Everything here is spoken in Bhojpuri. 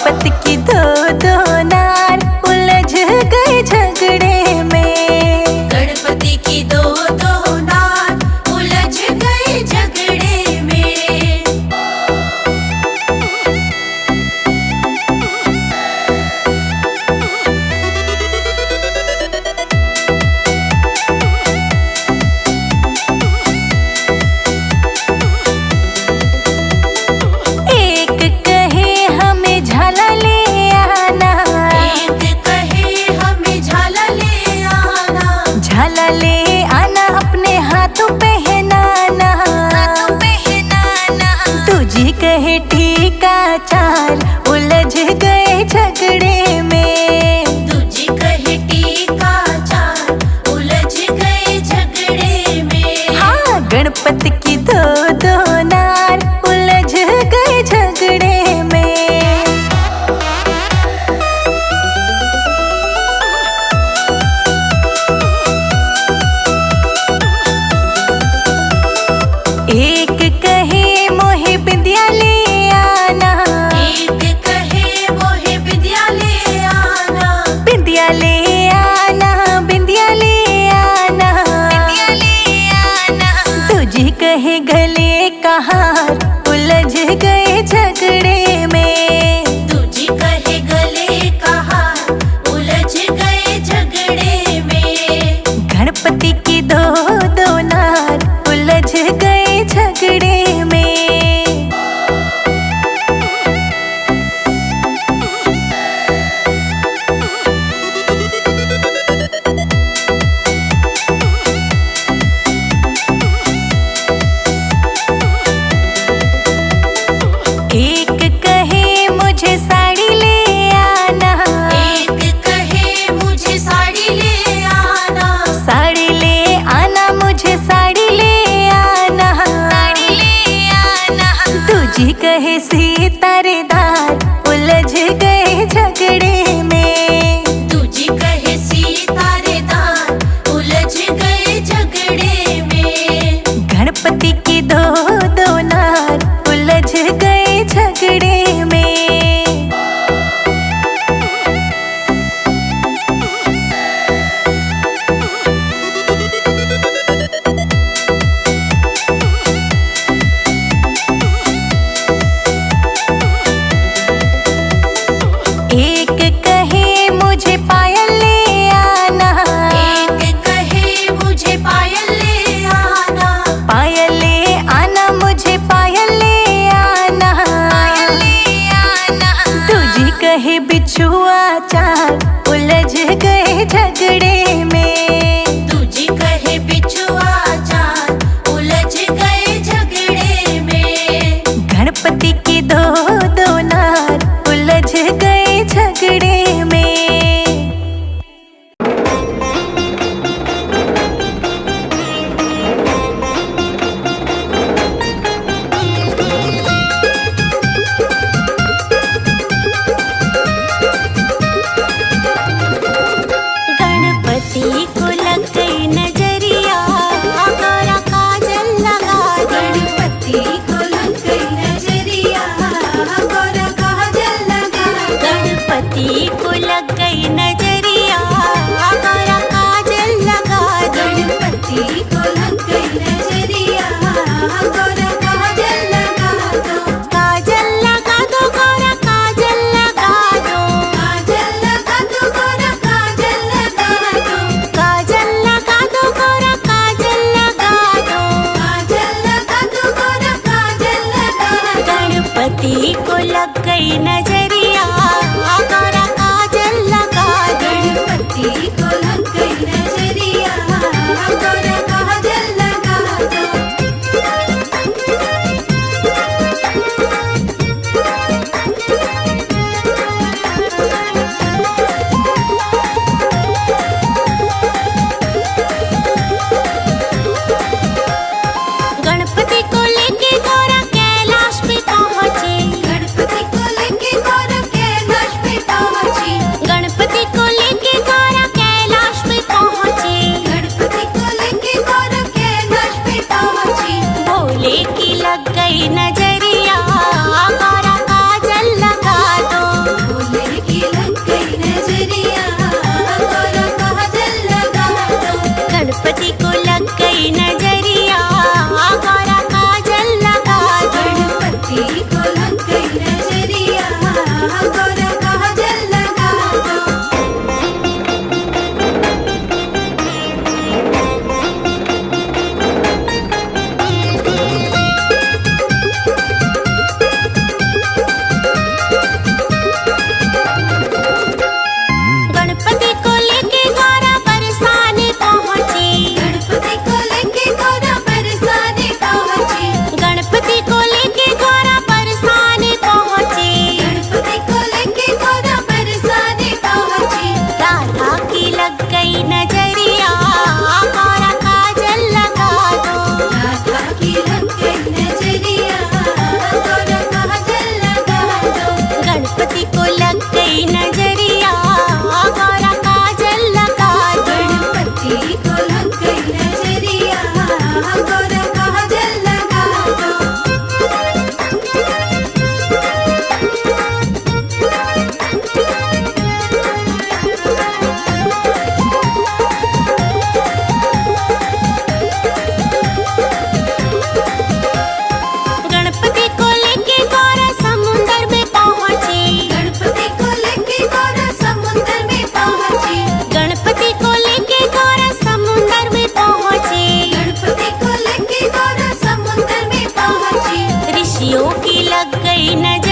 गणपति की दो दो नार उलझ गए झगड़े में। गणपति की दो दो नार उलझ गए झगड़े में। एक कहे हमें झाला ले आना, एक कहे हमें झाला ले आना, झाला ले आना अपने हाथों पहनाना, तुझी कहे ठीका चाल उलझ गए झगड़े में। तुझी कहे टीका चाल उलझ गए झगड़े में। हाँ, गणपति की दो दो नार उलझ गए झगड़े में। एक कहे मोहे बिंदिया ले आना, एक कहे मोहे बिंदिया ले आना, बिंदिया ले आना, बिंदिया ले आना, तुझी कहे गले का हार उलझ गए झगड़े में। तुझी कहे गले का हार उलझ गए झगड़े में। गणपति की दो दो नार उलझ गए झगड़े में। एक कहे मुझे साड़ी ले आना, एक कहे मुझे साड़ी ले आना, साड़ी ले आना, मुझे साड़ी ले आना, तुझी कहे सितारेदार उलझ गए झगड़े में। तुझी कहे सितारेदार उलझ गए झगड़े में। गणपति की दो दो नार उलझ गए झगड़े में। एक कहे मुझे पायल ले आना, एक कहे मुझे पायल ले आना, पायल ले आना, मुझे पायल ले आना, तुझी कहे बिछुआ चार उलझ गए झगड़े में। तुझी कहे बिछुआ चार उलझ गए झगड़े में। गणपति की दो दो नार उलझ गए झगड़े में। गणपति को लग गई नजरिया, गोरा काजल लगा दो। गणपति को लग गई नजरिया, गोरा काजल लगा दो। गणपति को लग गई नजरिया, गोरा काजल लगा दो। गणपति को लग गई नजरिया, गोरा काजल लगा दो। काजल लगा दो, गोरा काजल लगा दो। काजल लगा दो, गोरा काजल लगा दो। काजल लगा दो, गोरा काजल लगा दो। काजल लगा दो, गोरा काजल लगा दो। गणपति को लग गई नजरिया, गोरा काजल लगा दो। गणपति को लग गई नजरिया, गोरा काजल लगा दो। गणपति को लेके गोरा कैलाश पे पहुँचे। गणपति को लेके को लग गई नजरिया गौरा काजल लगा दो। गणपति को लेके गौरा बरसाने पहुंची। गणपति को लेके गौरा बरसाने पहुंची। गणपति को लेके गौरा बरसाने पहुंची। गणपति को लेके गौरा बरसाने पहुंची। राधा की लग गई नजरिया गौरा काजल लगा दो। राधा की लग गई नजरिया गौरा काजल लगा दो। गणपति को लग गई नजरिया गौरा काजल लगा दो। गणपति को लग गई नजरिया गौरा काजल लगा दो। गणपति को लेके गौरा समुंदर में पहुंची। गणपति को लेके गौरा समुद्र में पहुंची। गणपति को लेके गौरा समुंदर में पहुंची। गणपति को लेके गौरा समुद्र में पहुंची। ऋषियों की लग गई नजर